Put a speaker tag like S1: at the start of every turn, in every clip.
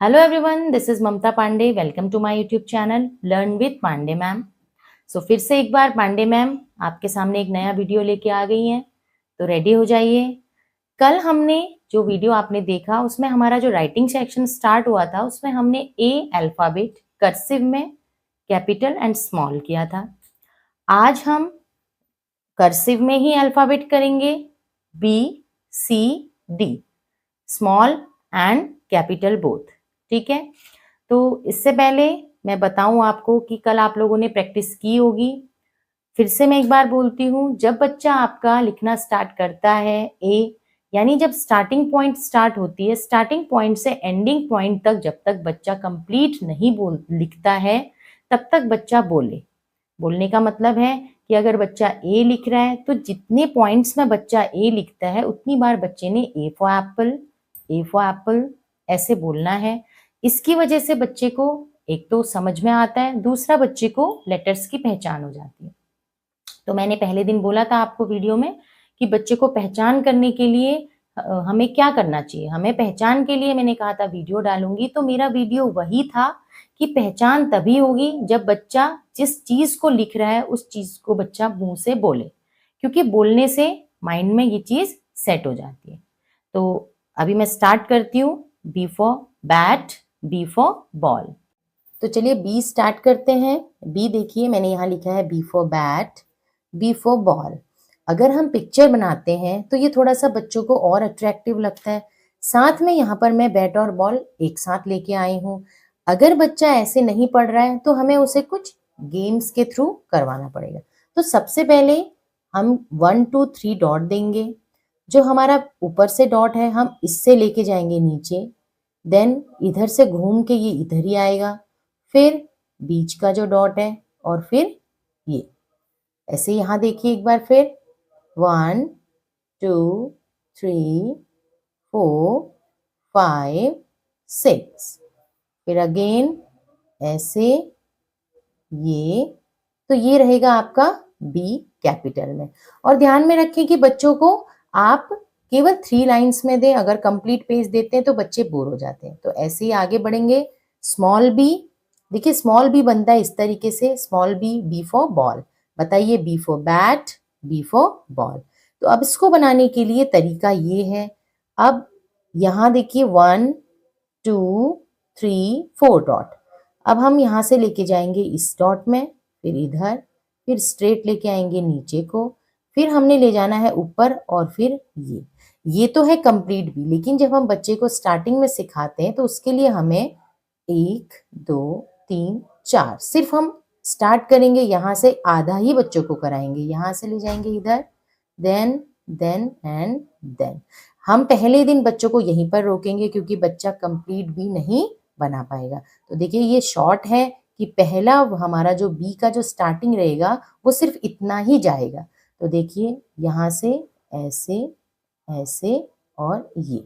S1: Hello everyone, this is Mamta Pandey. Welcome to my YouTube channel learn with Pandey ma'am. So फिर से एक बार Pandey ma'am आपके सामने एक नया वीडियो लेके आ गई हैं, तो रेडी हो जाइए. कल हमने जो वीडियो आपने देखा उसमें हमारा जो राइटिंग सेक्शन स्टार्ट हुआ था उसमें हमने ए अल्फाबेट कर्सिव में कैपिटल एंड स्मॉल किया था. आज हम कर्सिव में ही अल्फाबेट करेंगे B C D, small and capital both. ठीक है, तो इससे पहले मैं बताऊं आपको कि कल आप लोगों ने प्रैक्टिस की होगी. फिर से मैं एक बार बोलती हूँ, जब बच्चा आपका लिखना स्टार्ट करता है ए, यानी जब स्टार्टिंग पॉइंट स्टार्ट होती है, स्टार्टिंग पॉइंट से एंडिंग पॉइंट तक जब तक बच्चा कंप्लीट नहीं लिखता है तब तक बच्चा बोले. बोलने का मतलब है कि अगर बच्चा ए लिख रहा है तो जितने पॉइंट्स में बच्चा ए लिखता है उतनी बार बच्चे ने ए फॉर एप्पल ऐसे बोलना है. इसकी वजह से बच्चे को एक तो समझ में आता है, दूसरा बच्चे को लेटर्स की पहचान हो जाती है. तो मैंने पहले दिन बोला था आपको वीडियो में कि बच्चे को पहचान करने के लिए हमें क्या करना चाहिए. हमें पहचान के लिए मैंने कहा था वीडियो डालूंगी, तो मेरा वीडियो वही था कि पहचान तभी होगी जब बच्चा जिस चीज को लिख रहा है उस चीज को बच्चा मुंह से बोले, क्योंकि बोलने से माइंड में ये चीज सेट हो जाती है. तो अभी मैं स्टार्ट करती हूँ. B for bat, B for ball. तो चलिए बी स्टार्ट करते हैं. बी देखिए मैंने यहाँ लिखा है B for bat, B for ball. अगर हम पिक्चर बनाते हैं तो ये थोड़ा सा बच्चों को और अट्रैक्टिव लगता है. साथ में यहाँ पर मैं बैट और बॉल एक साथ लेके आई हूँ. अगर बच्चा ऐसे नहीं पढ़ रहा है तो हमें उसे कुछ गेम्स के थ्रू करवाना पड़ेगा. तो सबसे पहले हम 1 2 3 डॉट देंगे. जो हमारा ऊपर से डॉट है हम इससे लेके जाएंगे नीचे, देन इधर से घूम के ये इधर ही आएगा, फिर बीच का जो डॉट है और फिर ये ऐसे. यहाँ देखिए एक बार फिर 1 2 3 4 5 6, फिर अगेन ऐसे ये. तो ये रहेगा आपका बी कैपिटल में. और ध्यान में रखें कि बच्चों को आप केवल 3 लाइन्स में दें. अगर कंप्लीट पेज देते हैं तो बच्चे बोर हो जाते हैं. तो ऐसे ही आगे बढ़ेंगे. स्मॉल बी, देखिए स्मॉल बी बनता है इस तरीके से. Small B, B for ball. बताइए B for bat, B for ball. तो अब इसको बनाने के लिए तरीका ये है. अब यहाँ देखिए 1 2 3 4 डॉट. अब हम यहाँ से लेके जाएंगे इस डॉट में, फिर इधर, फिर स्ट्रेट लेके आएंगे नीचे को, फिर हमने ले जाना है ऊपर और फिर ये तो है कंप्लीट भी. लेकिन जब हम बच्चे को स्टार्टिंग में सिखाते हैं तो उसके लिए हमें 1 2 3 4 सिर्फ हम स्टार्ट करेंगे. यहाँ से आधा ही बच्चों को कराएंगे. यहाँ से ले जाएंगे इधर, देन देन एंड देन. हम पहले दिन बच्चों को यहीं पर रोकेंगे क्योंकि बच्चा कंप्लीट भी नहीं बना पाएगा. तो देखिए ये शॉर्ट है कि पहला हमारा जो बी का जो स्टार्टिंग रहेगा वो सिर्फ इतना ही जाएगा. तो देखिए यहाँ से ऐसे ऐसे और ये.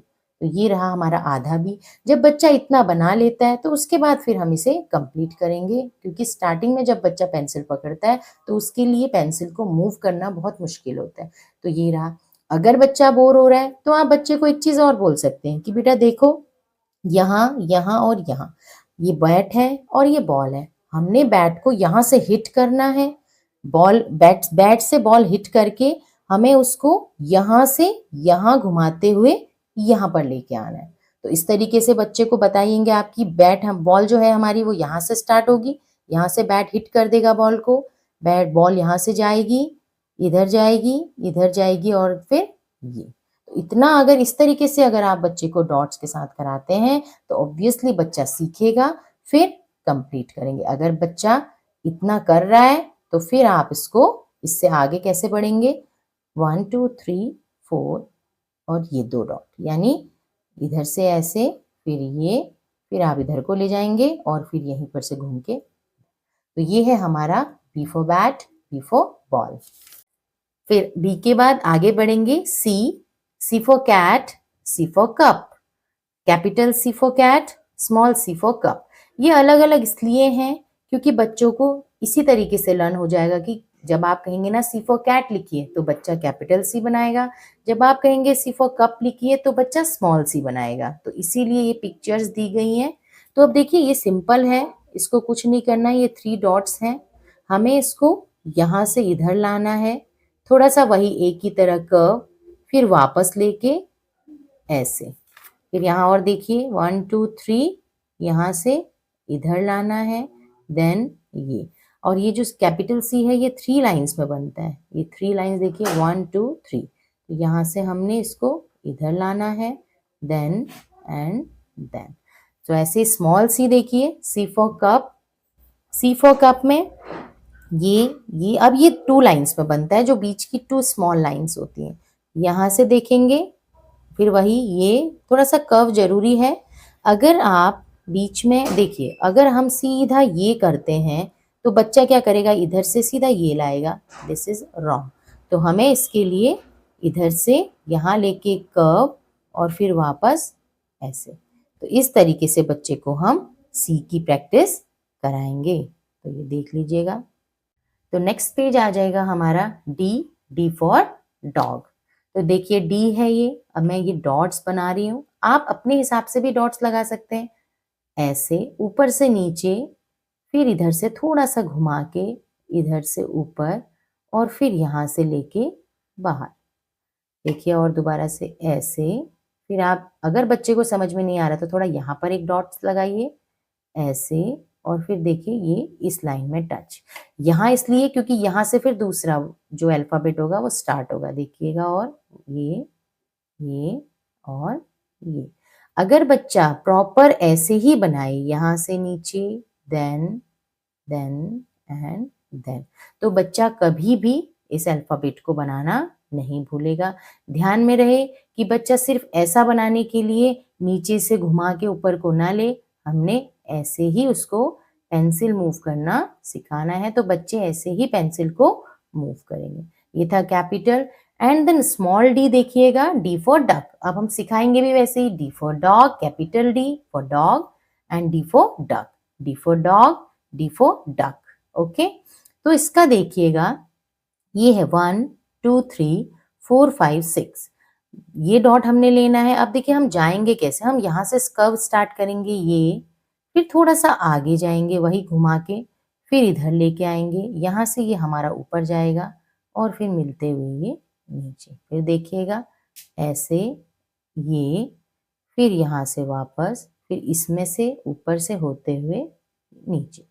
S1: तो ये रहा हमारा आधा बी. जब बच्चा इतना बना लेता है तो उसके बाद फिर हम इसे कंप्लीट करेंगे, क्योंकि स्टार्टिंग में जब बच्चा पेंसिल पकड़ता है तो उसके लिए पेंसिल को मूव करना बहुत मुश्किल होता है. तो ये रहा. अगर बच्चा बोर हो रहा है तो आप बच्चे को एक चीज और बोल सकते हैं कि बेटा देखो यहाँ यहाँ और यहाँ ये बैट है और ये बॉल है. हमने बैट को यहाँ से हिट करना है. बॉल बैट से बॉल हिट करके हमें उसको यहाँ से यहाँ घुमाते हुए यहाँ पर लेके आना है. तो इस तरीके से बच्चे को बताइएंगे आपकी बैट हम बॉल जो है हमारी वो यहाँ से स्टार्ट होगी. यहाँ से बैट हिट कर देगा बॉल को. बैट बॉल यहाँ से जाएगी, इधर जाएगी, इधर जाएगी और फिर ये. तो इतना अगर इस तरीके से अगर आप बच्चे को डॉट्स के साथ कराते हैं तो ऑब्वियसली बच्चा सीखेगा, फिर कंप्लीट करेंगे. अगर बच्चा इतना कर रहा है तो फिर आप इसको इससे आगे कैसे बढ़ेंगे. 1 2 3 4 और ये 2 डॉट, यानी इधर से ऐसे, फिर ये, फिर आप इधर को ले जाएंगे और फिर यहीं पर से घूम के. तो ये है हमारा B for bat, B for ball. फिर बी के बाद आगे बढ़ेंगे C. C for cat, C for cup. Capital C for cat, small C for cup. ये अलग अलग इसलिए हैं क्योंकि बच्चों को इसी तरीके से लर्न हो जाएगा कि जब आप कहेंगे ना सी फॉर कैट लिखिए तो बच्चा कैपिटल सी बनाएगा. जब आप कहेंगे सी फॉर कप लिखिए तो बच्चा स्मॉल सी बनाएगा. तो इसीलिए ये पिक्चर्स दी गई हैं तो अब देखिए ये सिंपल है, इसको कुछ नहीं करना है, ये 3 डॉट्स हैं, हमें इसको यहाँ से इधर लाना है, थोड़ा सा वही एक की तरह कर्व, फिर वापस लेके ऐसे, फिर यहाँ और देखिए 1 2 3, यहाँ से इधर लाना है, देन ये, और ये जो कैपिटल सी है ये 3 लाइंस में बनता है, ये 3 लाइंस देखिए 1 2 3, तो यहाँ से हमने इसको इधर लाना है, देन एंड देन। तो ऐसे स्मॉल सी देखिए, C for cup, C for cup में ये अब ये 2 लाइंस में बनता है, जो बीच की 2 स्मॉल लाइंस होती हैं, यहाँ से देखेंगे, फिर वही ये थोड़ा सा कर्व जरूरी है। अगर आप बीच में देखिए, अगर हम सीधा ये करते हैं तो बच्चा क्या करेगा, इधर से सीधा ये लाएगा, दिस इज रॉन्ग। तो हमें इसके लिए इधर से यहाँ लेके कर्व और फिर वापस ऐसे, तो इस तरीके से बच्चे को हम सी की प्रैक्टिस कराएंगे। तो ये देख लीजिएगा। तो नेक्स्ट पेज आ जाएगा हमारा डी, डी फॉर डॉग। तो देखिए डी है ये, अब मैं ये डॉट्स बना रही हूँ, आप अपने हिसाब से भी डॉट्स लगा सकते हैं, ऐसे ऊपर से नीचे, फिर इधर से थोड़ा सा घुमा के इधर से ऊपर, और फिर यहाँ से लेके बाहर, देखिए, और दोबारा से ऐसे, फिर आप अगर बच्चे को समझ में नहीं आ रहा तो थोड़ा यहाँ पर एक डॉट्स लगाइए ऐसे, और फिर देखिए ये इस लाइन में टच, यहाँ इसलिए क्योंकि यहाँ से फिर दूसरा जो अल्फाबेट होगा वो स्टार्ट होगा, देखिएगा, और ये और ये। अगर बच्चा प्रॉपर ऐसे ही बनाए, यहाँ से नीचे, देन देन एंड देन, तो बच्चा कभी भी इस अल्फाबेट को बनाना नहीं भूलेगा। ध्यान में रहे कि बच्चा सिर्फ ऐसा बनाने के लिए नीचे से घुमा के ऊपर को ना ले, हमने ऐसे ही उसको पेंसिल मूव करना सिखाना है, तो बच्चे ऐसे ही पेंसिल को मूव करेंगे। ये था capital, and then small D देखिएगा, डी फॉर डक। अब हम सिखाएंगे भी वैसे ही, D for dog, capital D for dog, and D for duck, D for dog, D for duck. Okay, तो इसका देखिएगा, ये है 1 2 3 4 5 6, ये डॉट हमने लेना है। अब देखिए हम जाएंगे कैसे, हम यहाँ से कर्व स्टार्ट करेंगे, ये, फिर थोड़ा सा आगे जाएंगे वही घुमा के, फिर इधर लेके आएंगे, यहाँ से ये हमारा ऊपर जाएगा और फिर मिलते हुए ये नीचे, फिर देखिएगा ऐसे, ये, फिर यहाँ से वापस, फिर इसमें से ऊपर से होते हुए नीचे,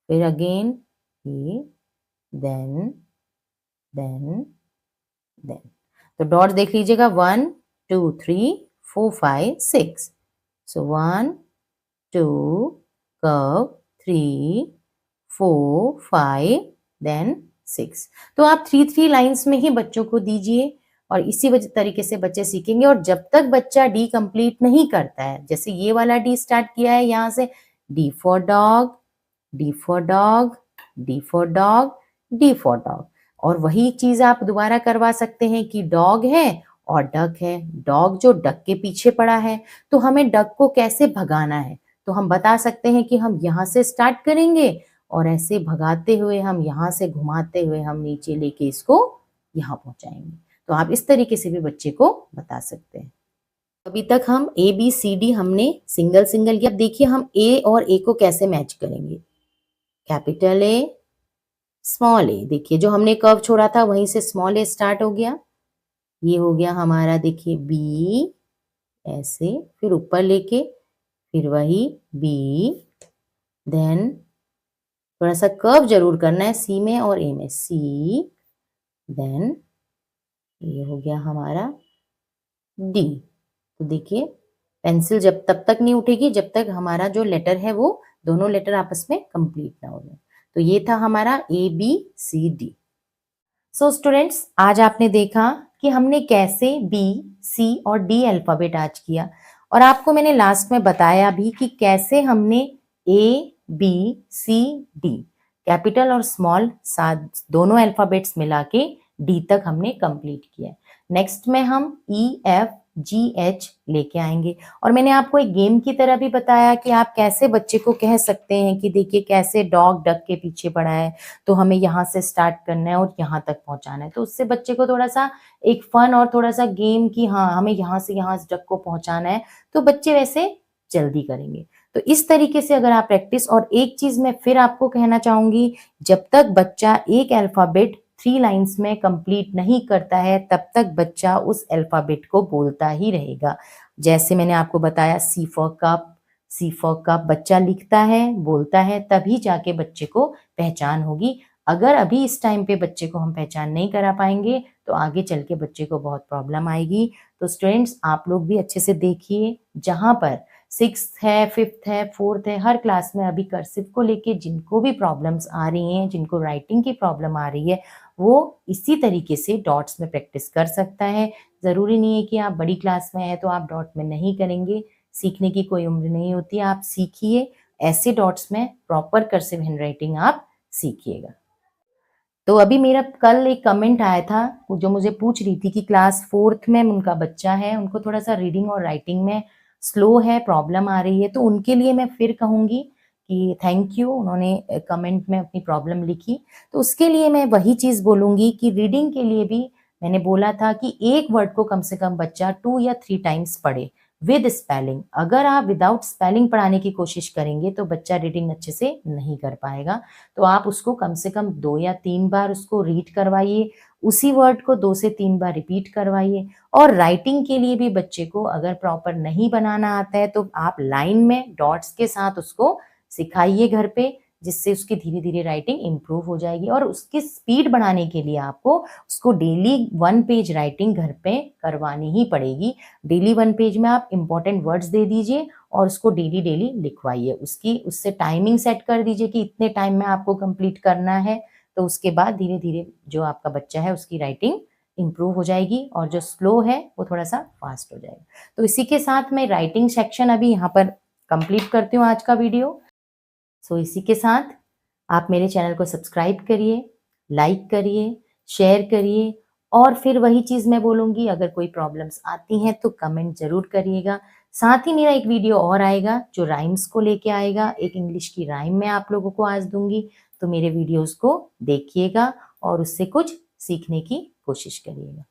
S1: फिर अगेन ये, देन देन देन। तो डॉट देख लीजिएगा, 1 2 3 4 5 6, सो 1 2 कर्व 3 4 5 देन 6। तो आप 3 लाइंस में ही बच्चों को दीजिए, और इसी वजह तरीके से बच्चे सीखेंगे। और जब तक बच्चा डी कंप्लीट नहीं करता है, जैसे ये वाला डी स्टार्ट किया है, यहाँ से D for dog, D for dog, D for dog, D for dog, और वही चीज आप दोबारा करवा सकते हैं कि डॉग है और डक है, डॉग जो डक के पीछे पड़ा है, तो हमें डक को कैसे भगाना है, तो हम बता सकते हैं कि हम यहाँ से स्टार्ट करेंगे और ऐसे भगाते हुए हम यहाँ से घुमाते हुए हम नीचे लेके इसको यहाँ पहुंचाएंगे। तो आप इस तरीके से भी बच्चे को बता सकते हैं। अभी तक हम ए बी सी डी हमने सिंगल सिंगल किया, देखिए हम ए और ए को कैसे मैच करेंगे, कैपिटल ए स्मॉल ए, देखिए जो हमने कर्व छोड़ा था वहीं से स्मॉल ए स्टार्ट हो गया, ये हो गया हमारा, देखिए बी, ऐसे, फिर ऊपर लेके, फिर वही बी, देन थोड़ा सा कर्व जरूर करना है सी में और ए में, सी, देन ये हो गया हमारा डी। तो देखिए पेंसिल जब तब तक नहीं उठेगी जब तक हमारा जो लेटर है वो दोनों लेटर आपस में कंप्लीट ना हो जाए। तो ये था हमारा A B C D. So students, आज आपने देखा कि हमने कैसे बी सी और डी अल्फाबेट आज किया, और आपको मैंने लास्ट में बताया भी कि कैसे हमने A B C D capital और स्मॉल साथ दोनों अल्फाबेट्स मिला के डी तक हमने कंप्लीट किया। नेक्स्ट में हम ई एफ जी एच लेके आएंगे, और मैंने आपको एक गेम की तरह भी बताया कि आप कैसे बच्चे को कह सकते हैं कि देखिए कैसे डॉग डक के पीछे पड़ा है, तो हमें यहाँ से स्टार्ट करना है और यहाँ तक पहुंचाना है। तो उससे बच्चे को थोड़ा सा एक फन और थोड़ा सा गेम की, हाँ हमें यहाँ से यहाँ डक को पहुंचाना है, तो बच्चे वैसे जल्दी करेंगे। तो इस तरीके से अगर आप प्रैक्टिस, और एक चीज़ मैं फिर आपको कहना चाहूँगी, जब तक बच्चा एक अल्फ़ाबेट 3 लाइन्स में कंप्लीट नहीं करता है, तब तक बच्चा उस अल्फ़ाबेट को बोलता ही रहेगा। जैसे मैंने आपको बताया C for cup, C for cup बच्चा लिखता है, बोलता है, तभी जाके बच्चे को पहचान होगी। अगर अभी इस टाइम पे बच्चे को हम पहचान नहीं करा पाएँगे, तो आगे चल के बच्चे को बहुत प्रॉब्लम आएगी। तो स्टूडेंट्स, आप लोग भी अच्छे से देखिए, जहाँ पर 6th है, 5th है, 4th है, हर क्लास में अभी कर्सिव को लेके जिनको भी प्रॉब्लम्स आ रही हैं, जिनको राइटिंग की प्रॉब्लम आ रही है, वो इसी तरीके से डॉट्स में प्रैक्टिस कर सकता है। ज़रूरी नहीं है कि आप बड़ी क्लास में हैं तो आप डॉट में नहीं करेंगे, सीखने की कोई उम्र नहीं होती, आप सीखिए, ऐसे डॉट्स में प्रॉपर कर्सिव हैंडराइटिंग आप सीखिएगा। तो अभी मेरा कल एक कमेंट आया था, जो मुझे पूछ रही थी कि क्लास 4th में उनका बच्चा है, उनको थोड़ा-सा रीडिंग और राइटिंग में स्लो है, प्रॉब्लम आ रही है। तो उनके लिए मैं फिर कहूँगी कि थैंक यू, उन्होंने कमेंट में अपनी प्रॉब्लम लिखी। तो उसके लिए मैं वही चीज़ बोलूँगी कि रीडिंग के लिए भी मैंने बोला था कि एक वर्ड को कम से कम बच्चा 2 या 3 टाइम्स पढ़े विद स्पेलिंग। अगर आप विदाउट स्पेलिंग पढ़ाने की कोशिश करेंगे तो बच्चा रीडिंग अच्छे से नहीं कर पाएगा। तो आप उसको कम से कम 2 या 3 बार उसको रीड करवाइए, उसी वर्ड को 2 से 3 बार रिपीट करवाइए। और राइटिंग के लिए भी बच्चे को अगर प्रॉपर नहीं बनाना आता है तो आप लाइन में डॉट्स के साथ उसको सिखाइए घर पे, जिससे उसकी धीरे-धीरे राइटिंग इम्प्रूव हो जाएगी। और उसकी स्पीड बढ़ाने के लिए आपको उसको डेली 1 पेज राइटिंग घर पे करवानी ही पड़ेगी। डेली 1 पेज में आप इम्पोर्टेंट वर्ड्स दे दीजिए और उसको डेली लिखवाइए। उसकी उससे टाइमिंग सेट कर दीजिए कि इतने टाइम में आपको कंप्लीट करना है। तो उसके बाद धीरे-धीरे जो आपका बच्चा है उसकी राइटिंग इम्प्रूव हो जाएगी और जो स्लो है वो थोड़ा-सा फास्ट हो जाएगा। तो इसी के साथ मैं राइटिंग सेक्शन अभी यहाँ पर कंप्लीट करती हूँ आज का वीडियो। सो इसी के साथ आप मेरे चैनल को सब्सक्राइब करिए, लाइक करिए, शेयर करिए, और फिर वही चीज़ मैं बोलूँगी, अगर कोई प्रॉब्लम्स आती हैं तो कमेंट ज़रूर करिएगा। साथ ही मेरा एक वीडियो और आएगा जो राइम्स को लेके आएगा, एक इंग्लिश की राइम मैं आप लोगों को आज दूँगी, तो मेरे वीडियोज़ को देखिएगा और उससे कुछ सीखने की कोशिश करिएगा।